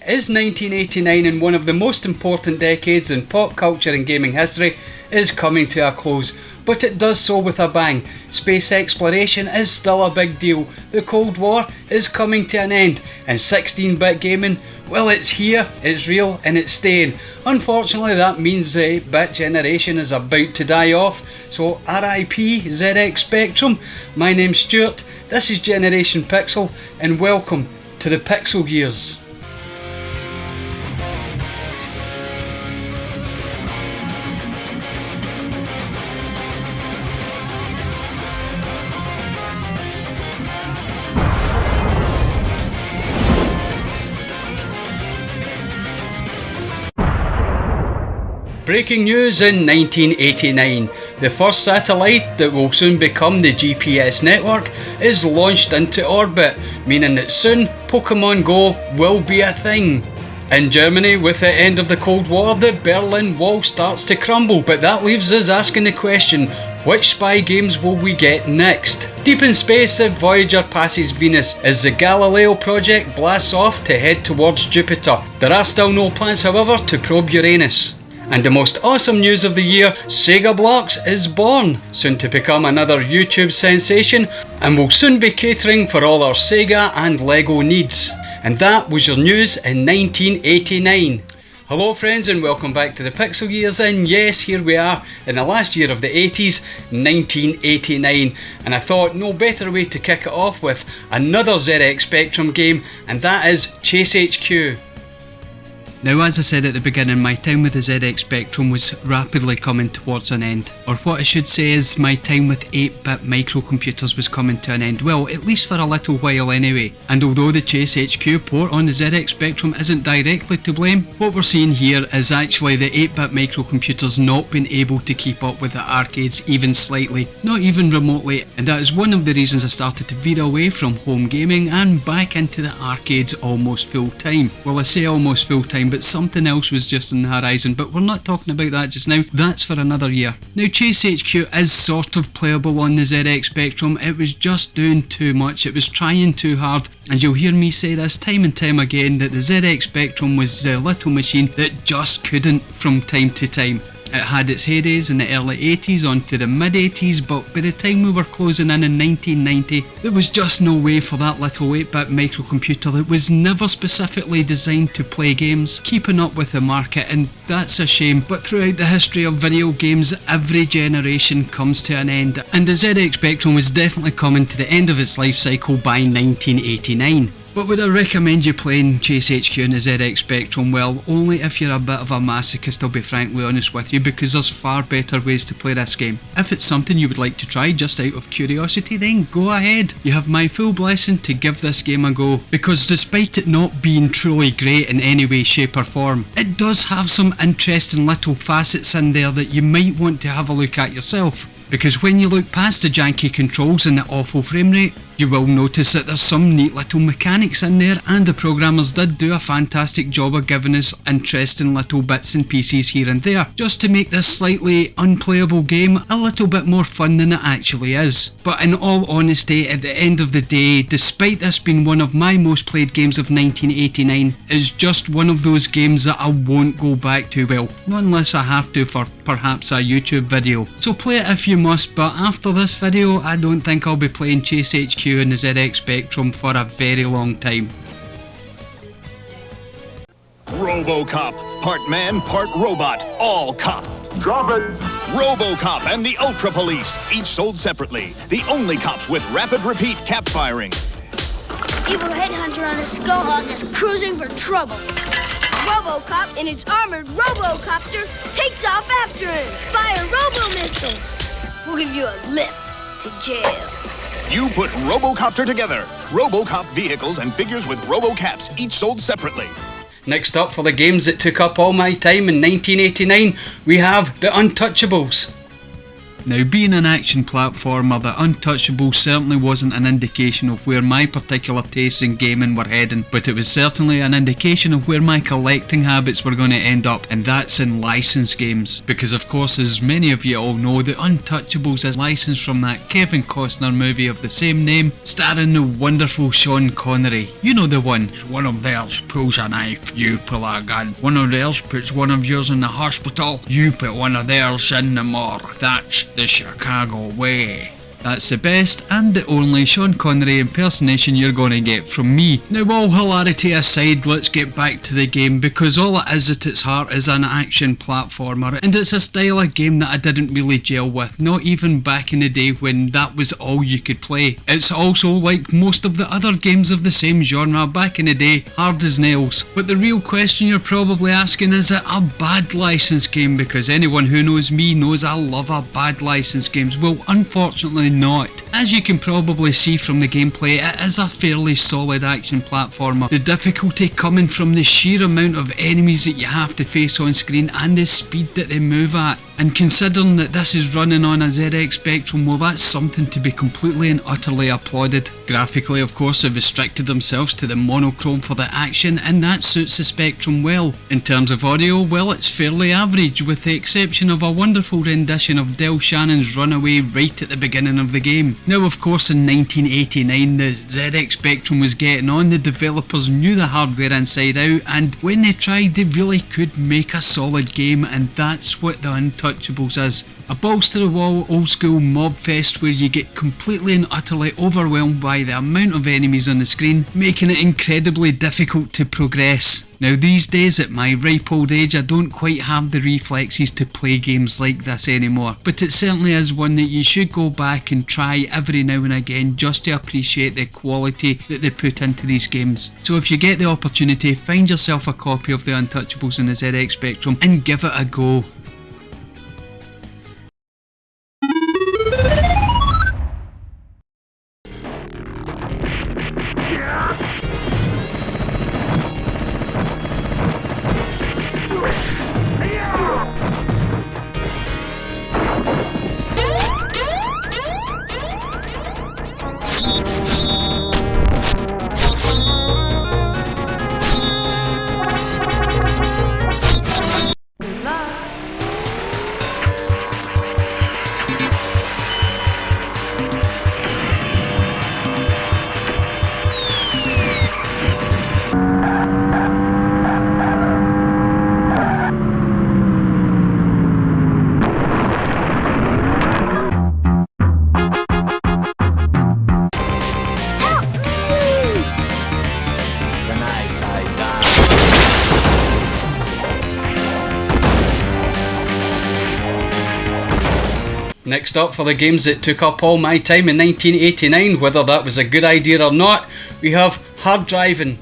Is 1989, in one of the most important decades in pop culture and gaming history, is coming to a close, but it does so with a bang. Space exploration is still a big deal, the Cold War is coming to an end, and 16-bit gaming, well, it's here, it's real, and it's staying. Unfortunately, that means the 8-bit generation is about to die off, so RIP ZX Spectrum. My name's Stuart, this is Generation Pixel, and welcome to the Pixel Gears. Breaking news in 1989. The first satellite that will soon become the GPS network is launched into orbit, meaning that soon Pokemon Go will be a thing. In Germany, with the end of the Cold War, the Berlin Wall starts to crumble, but that leaves us asking the question, which spy games will we get next? Deep in space, the Voyager passes Venus as the Galileo project blasts off to head towards Jupiter. There are still no plans, however, to probe Uranus. And the most awesome news of the year, Sega Blocks is born, soon to become another YouTube sensation, and will soon be catering for all our Sega and Lego needs. And that was your news in 1989. Hello friends, and welcome back to the Pixel Gears, and yes, here we are in the last year of the 80s, 1989, and I thought no better way to kick it off with another ZX Spectrum game, and that is Chase HQ. Now, as I said at the beginning, my time with the ZX Spectrum was rapidly coming towards an end. Or what I should say is, my time with 8-bit microcomputers was coming to an end. Well, at least for a little while anyway. And although the Chase HQ port on the ZX Spectrum isn't directly to blame, what we're seeing here is actually the 8-bit microcomputers not being able to keep up with the arcades even slightly, not even remotely. And that is one of the reasons I started to veer away from home gaming and back into the arcades almost full time. Well, I say almost full time, but something else was just on the horizon, but we're not talking about that just now. That's for another year. Now, Chase HQ is sort of playable on the ZX Spectrum. It was just doing too much, it was trying too hard, and you'll hear me say this time and time again that the ZX Spectrum was the little machine that just couldn't from time to time. It had its heydays in the early 80s onto the mid 80s, but by the time we were closing in 1990, there was just no way for that little 8-bit microcomputer that was never specifically designed to play games keeping up with the market, and that's a shame. But throughout the history of video games, every generation comes to an end, and the ZX Spectrum was definitely coming to the end of its life cycle by 1989. But would I recommend you playing Chase HQ in the ZX Spectrum? Well, only if you're a bit of a masochist, I'll be frankly honest with you, because there's far better ways to play this game. If it's something you would like to try just out of curiosity, then go ahead. You have my full blessing to give this game a go, because despite it not being truly great in any way, shape or form, it does have some interesting little facets in there that you might want to have a look at yourself. Because when you look past the janky controls and the awful frame rate, you will notice that there's some neat little mechanics in there, and the programmers did do a fantastic job of giving us interesting little bits and pieces here and there, just to make this slightly unplayable game a little bit more fun than it actually is. But in all honesty, at the end of the day, despite this being one of my most played games of 1989, it's just one of those games that I won't go back to, well, not unless I have to for perhaps a YouTube video. So play it if you must, but after this video, I don't think I'll be playing Chase HQ in the ZX Spectrum for a very long time. RoboCop, part man, part robot, all cop. Drop it! RoboCop and the Ultra Police, each sold separately. The only cops with rapid repeat cap firing. Evil headhunter on a Skullhawk is cruising for trouble. RoboCop in his armored RoboCopter takes off after him. Fire Robo-Missile. We'll give you a lift to jail. You put RoboCopter together. RoboCop vehicles and figures with RoboCaps, each sold separately. Next up for the games that took up all my time in 1989, we have the Untouchables. Now, being an action platformer, the Untouchables certainly wasn't an indication of where my particular tastes in gaming were heading, but it was certainly an indication of where my collecting habits were going to end up, and that's in licensed games. Because of course, as many of you all know, the Untouchables is licensed from that Kevin Costner movie of the same name, starring the wonderful Sean Connery. You know the one. One of theirs pulls a knife, you pull a gun. One of theirs puts one of yours in the hospital, you put one of theirs in the morgue. That's the Chicago way. That's the best and the only Sean Connery impersonation you're going to get from me. Now, all hilarity aside, let's get back to the game, because all it is at its heart is an action platformer, and it's a style of game that I didn't really gel with, not even back in the day when that was all you could play. It's also, like most of the other games of the same genre back in the day, hard as nails. But the real question you're probably asking, is it a bad licensed game? Because anyone who knows me knows I love a bad licensed games. Well, unfortunately not. As you can probably see from the gameplay, it is a fairly solid action platformer. The difficulty coming from the sheer amount of enemies that you have to face on screen and the speed that they move at. And considering that this is running on a ZX Spectrum, well, that's something to be completely and utterly applauded. Graphically, of course, they've restricted themselves to the monochrome for the action, and that suits the Spectrum well. In terms of audio, well, it's fairly average, with the exception of a wonderful rendition of Del Shannon's Runaway right at the beginning of the game. Now, of course, in 1989, the ZX Spectrum was getting on, the developers knew the hardware inside out, and when they tried, they really could make a solid game, and that's what the Untouchables is. A balls to the wall, old school mob fest where you get completely and utterly overwhelmed by the amount of enemies on the screen, making it incredibly difficult to progress. Now, these days at my ripe old age, I don't quite have the reflexes to play games like this anymore, but it certainly is one that you should go back and try every now and again just to appreciate the quality that they put into these games. So if you get the opportunity, find yourself a copy of the Untouchables in the ZX Spectrum and give it a go. Next up, for the games that took up all my time in 1989, whether that was a good idea or not, we have Hard Drivin.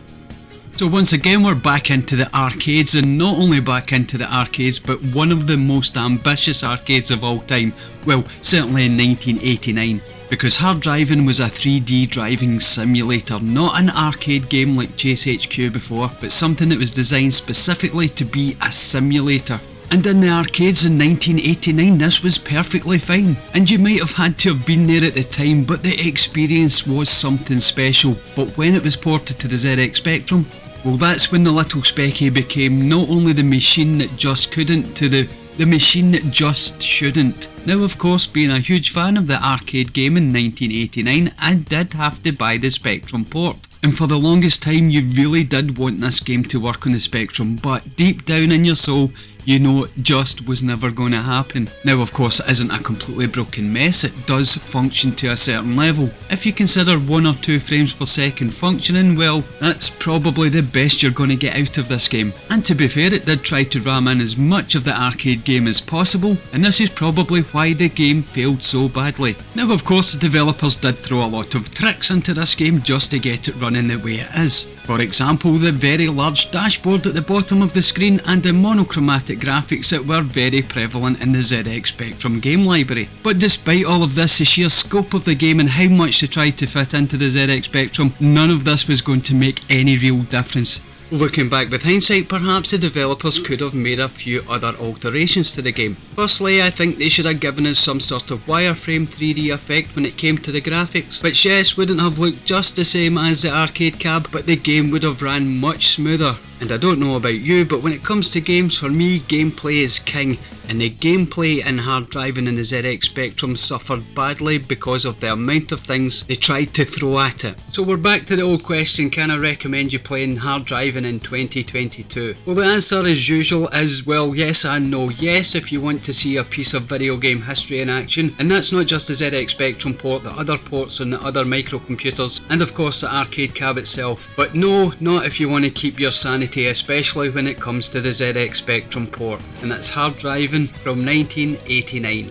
So once again, we're back into the arcades, and not only back into the arcades, but one of the most ambitious arcades of all time. Well, certainly in 1989. Because Hard Drivin was a 3D driving simulator, not an arcade game like Chase HQ before, but something that was designed specifically to be a simulator. And in the arcades in 1989, this was perfectly fine. And you might have had to have been there at the time, but the experience was something special. But when it was ported to the ZX Spectrum, well, that's when the little specky became not only the machine that just couldn't to the machine that just shouldn't. Now, of course, being a huge fan of the arcade game in 1989, I did have to buy the Spectrum port. And for the longest time, you really did want this game to work on the Spectrum, but deep down in your soul, you know it just was never going to happen. Now, of course, it isn't a completely broken mess, it does function to a certain level. If you consider 1 or 2 frames per second functioning, well, that's probably the best you're going to get out of this game. And to be fair, it did try to ram in as much of the arcade game as possible, and this is probably why the game failed so badly. Now, of course, the developers did throw a lot of tricks into this game just to get it running the way it is. For example, the very large dashboard at the bottom of the screen and the monochromatic graphics that were very prevalent in the ZX Spectrum game library. But despite all of this, the sheer scope of the game and how much they tried to fit into the ZX Spectrum, none of this was going to make any real difference. Looking back with hindsight, perhaps the developers could have made a few other alterations to the game. Firstly, I think they should have given us some sort of wireframe 3D effect when it came to the graphics, which yes, wouldn't have looked just the same as the arcade cab, but the game would have ran much smoother. And I don't know about you, but when it comes to games, for me, gameplay is king. And the gameplay in Hard Drivin and the ZX Spectrum suffered badly because of the amount of things they tried to throw at it. So we're back to the old question, can I recommend you playing Hard Drivin in 2022? Well, the answer as usual is, well, yes and no. Yes, if you want to see a piece of video game history in action, and that's not just the ZX Spectrum port, the other ports on the other microcomputers, and of course the arcade cab itself. But no, not if you want to keep your sanity, especially when it comes to the ZX Spectrum port. And that's Hard Drivin from 1989.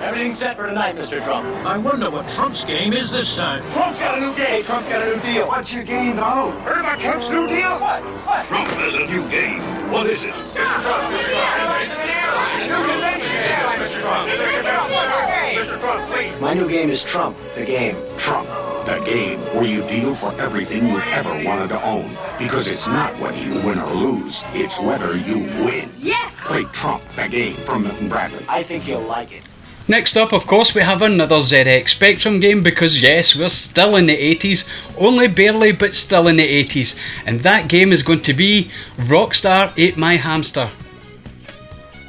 Everything's set for tonight, Mr. Trump. I wonder what Trump's game is this time. Trump's got a new game. Trump's got a new deal. What's your game, though? Heard about Trump's new deal? What? Trump has a new game. What is it? Mr. Trump, Mr. Trump. New convention center, Mr. Trump. Mr. Trump, please. My new game is Trump, the game. Trump, the game where you deal for everything you've ever wanted to own. Because it's not whether you win or lose, it's whether you win. Yes! Play Trump, the game from Milton Bradley. I think you'll like it. Next up, of course, we have another ZX Spectrum game because yes, we're still in the 80s, only barely, but still in the 80s, and that game is going to be Rockstar Ate My Hamster.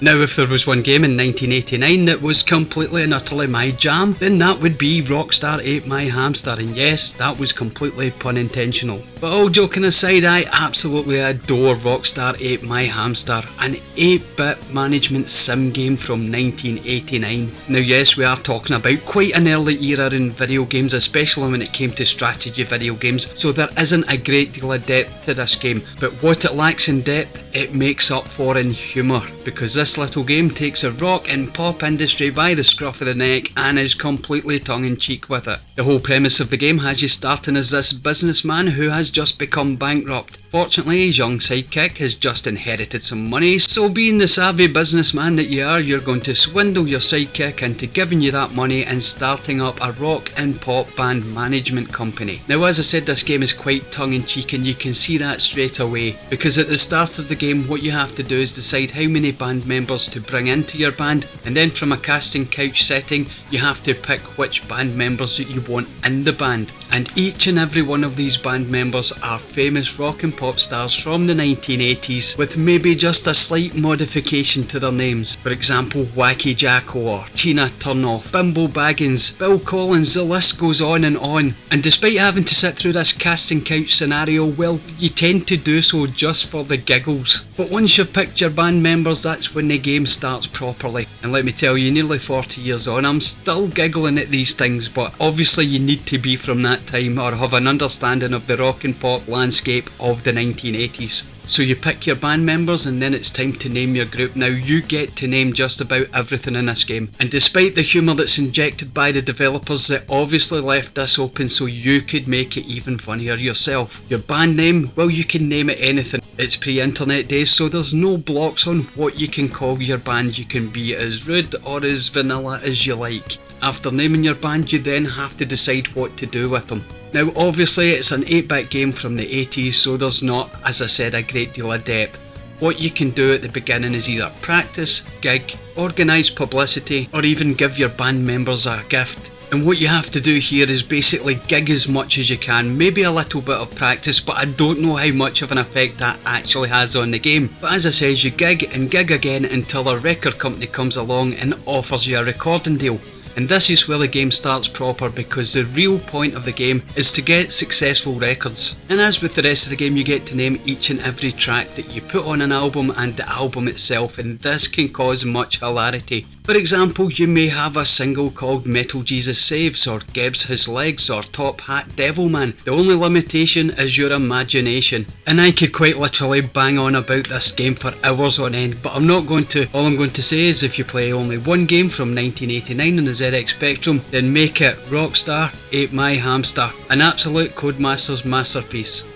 Now, if there was one game in 1989 that was completely and utterly my jam, then that would be Rockstar Ate My Hamster, and yes, that was completely pun intentional. But all joking aside, I absolutely adore Rockstar Ate My Hamster, an 8-bit management sim game from 1989. Now yes, we are talking about quite an early era in video games, especially when it came to strategy video games, so there isn't a great deal of depth to this game, but what it lacks in depth, it makes up for in humour, because this little game takes a rock and pop industry by the scruff of the neck and is completely tongue-in-cheek with it. The whole premise of the game has you starting as this businessman who has just become bankrupt. Fortunately, his young sidekick has just inherited some money, so being the savvy businessman that you are, you're going to swindle your sidekick into giving you that money and starting up a rock and pop band management company. Now, as I said, this game is quite tongue-in-cheek and you can see that straight away, because at the start of the game what you have to do is decide how many band members to bring into your band, and then from a casting couch setting you have to pick which band members that you want in the band, and each and every one of these band members are famous rock and pop stars from the 1980s with maybe just a slight modification to their names. For example, Wacky Jacko or Tina Turnoff, Bimbo Baggins, Bill Collins, the list goes on. And despite having to sit through this casting couch scenario, well, you tend to do so just for the giggles. But once you've picked your band members, that's when the game starts properly. And let me tell you, nearly 40 years on, I'm still giggling at these things, but obviously you need to be from that time or have an understanding of the rock and pop landscape of the 1980s. So you pick your band members and then it's time to name your group. Now you get to name just about everything in this game. And despite the humour that's injected by the developers, they obviously left this open so you could make it even funnier yourself. Your band name, well, you can name it anything. It's pre-internet days, so there's no blocks on what you can call your band. You can be as rude or as vanilla as you like. After naming your band, you then have to decide what to do with them. Now obviously it's an 8-bit game from the 80s, so there's not, as I said, a great deal of depth. What you can do at the beginning is either practice, gig, organise publicity, or even give your band members a gift. And what you have to do here is basically gig as much as you can, maybe a little bit of practice, but I don't know how much of an effect that actually has on the game. But as I said, you gig and gig again until a record company comes along and offers you a recording deal. And this is where the game starts proper, because the real point of the game is to get successful records. And as with the rest of the game, you get to name each and every track that you put on an album and the album itself, and this can cause much hilarity. For example, you may have a single called Metal Jesus Saves, or Gibbs His Legs, or Top Hat Devilman. The only limitation is your imagination. And I could quite literally bang on about this game for hours on end, but I'm not going to. All I'm going to say is if you play only one game from 1989 on the ZX Spectrum, then make it Rockstar Ate My Hamster, an absolute Codemasters masterpiece.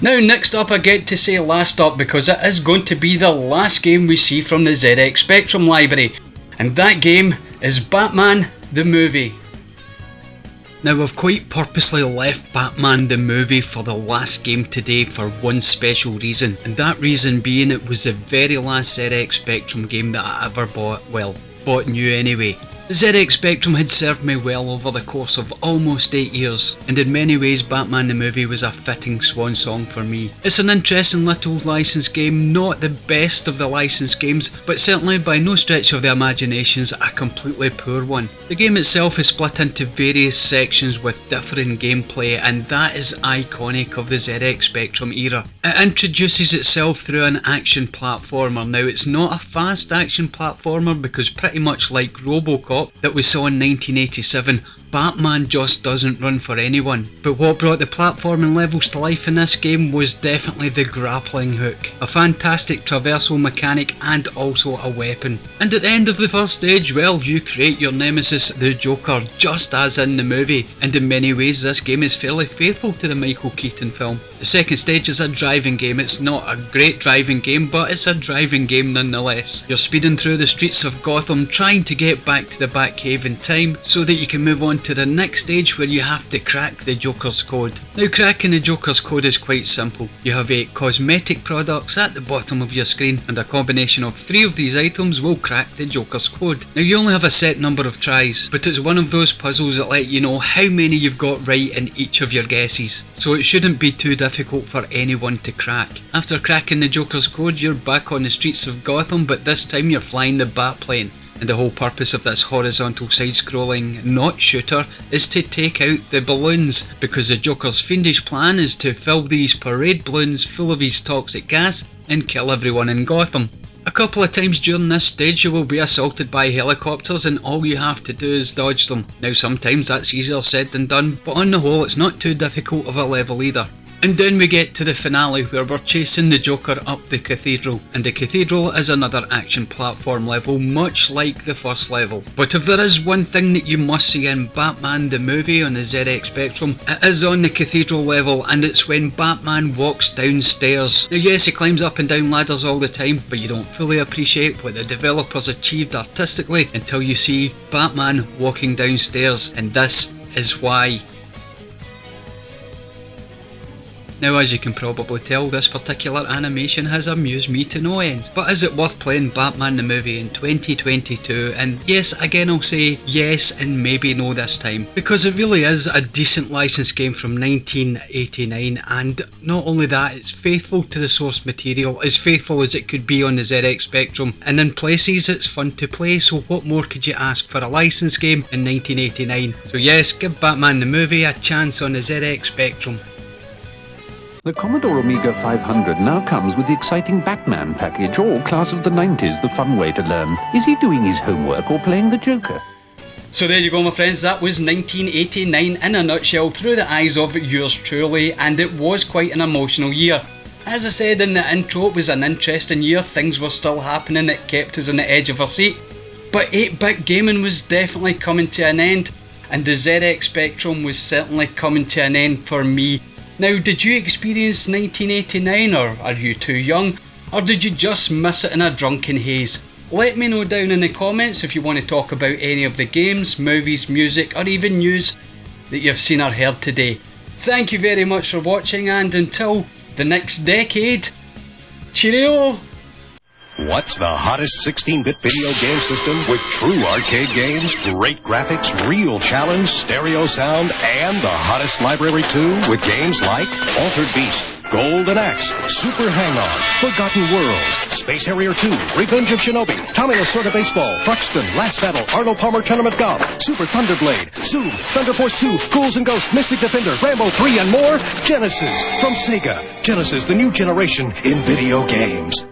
Now next up, I get to say last up because it is going to be the last game we see from the ZX Spectrum library, and that game is Batman the Movie. Now I've quite purposely left Batman the Movie for the last game today for one special reason, and that reason being it was the very last ZX Spectrum game that I ever bought, well, bought new anyway. The ZX Spectrum had served me well over the course of almost 8 years, and in many ways Batman the Movie was a fitting swan song for me. It's an interesting little licensed game, not the best of the licensed games, but certainly by no stretch of the imaginations a completely poor one. The game itself is split into various sections with different gameplay, and that is iconic of the ZX Spectrum era. It introduces itself through an action platformer. Now it's not a fast action platformer because pretty much like Robocop that we saw in 1987, Batman just doesn't run for anyone. But what brought the platforming levels to life in this game was definitely the grappling hook, a fantastic traversal mechanic and also a weapon. And at the end of the first stage, well, you create your nemesis, the Joker, just as in the movie, and in many ways this game is fairly faithful to the Michael Keaton film. The second stage is a driving game. It's not a great driving game, but it's a driving game nonetheless. You're speeding through the streets of Gotham trying to get back to the Batcave in time so that you can move on to the next stage where you have to crack the Joker's code. Now cracking the Joker's code is quite simple. You have 8 cosmetic products at the bottom of your screen, and a combination of 3 of these items will crack the Joker's code. Now you only have a set number of tries, but it's one of those puzzles that let you know how many you've got right in each of your guesses, so it shouldn't be too difficult for anyone to crack. After cracking the Joker's code, you're back on the streets of Gotham, but this time you're flying the Batplane. And the whole purpose of this horizontal side-scrolling not shooter is to take out the balloons, because the Joker's fiendish plan is to fill these parade balloons full of his toxic gas and kill everyone in Gotham. A couple of times during this stage you will be assaulted by helicopters and all you have to do is dodge them. Now sometimes that's easier said than done, but on the whole it's not too difficult of a level either. And then we get to the finale where we're chasing the Joker up the cathedral, and the cathedral is another action platform level much like the first level. But if there is one thing that you must see in Batman the Movie on the ZX Spectrum, it is on the cathedral level, and it's when Batman walks downstairs. Now yes, he climbs up and down ladders all the time, but you don't fully appreciate what the developers achieved artistically until you see Batman walking downstairs, and this is why. Now as you can probably tell, this particular animation has amused me to no end. But is it worth playing Batman the Movie in 2022? And yes, again I'll say yes and maybe no this time, because it really is a decent licensed game from 1989, and not only that, it's faithful to the source material, as faithful as it could be on the ZX Spectrum, and in places it's fun to play, so what more could you ask for a licensed game in 1989? So yes, give Batman the Movie a chance on the ZX Spectrum. The Commodore Amiga 500 now comes with the exciting Batman package, or Class of the 90s, the fun way to learn. Is he doing his homework or playing the Joker? So there you go my friends, that was 1989 in a nutshell through the eyes of yours truly, and it was quite an emotional year. As I said in the intro, it was an interesting year, things were still happening that kept us on the edge of our seat. But 8-bit gaming was definitely coming to an end, and the ZX Spectrum was certainly coming to an end for me. Now, did you experience 1989, or are you too young, or did you just miss it in a drunken haze? Let me know down in the comments if you want to talk about any of the games, movies, music, or even news that you've seen or heard today. Thank you very much for watching, and until the next decade, cheerio! What's the hottest 16-bit video game system with true arcade games, great graphics, real challenge, stereo sound, and the hottest library too, with games like Altered Beast, Golden Axe, Super Hang-On, Forgotten World, Space Harrier 2, Revenge of Shinobi, Tommy Lasorda Baseball, Truxton, Last Battle, Arnold Palmer Tournament Golf, Super Thunderblade, Zoom, Thunder Force 2, Ghouls and Ghosts, Mystic Defender, Rambo 3, and more. Genesis from Sega. Genesis, the new generation in video games.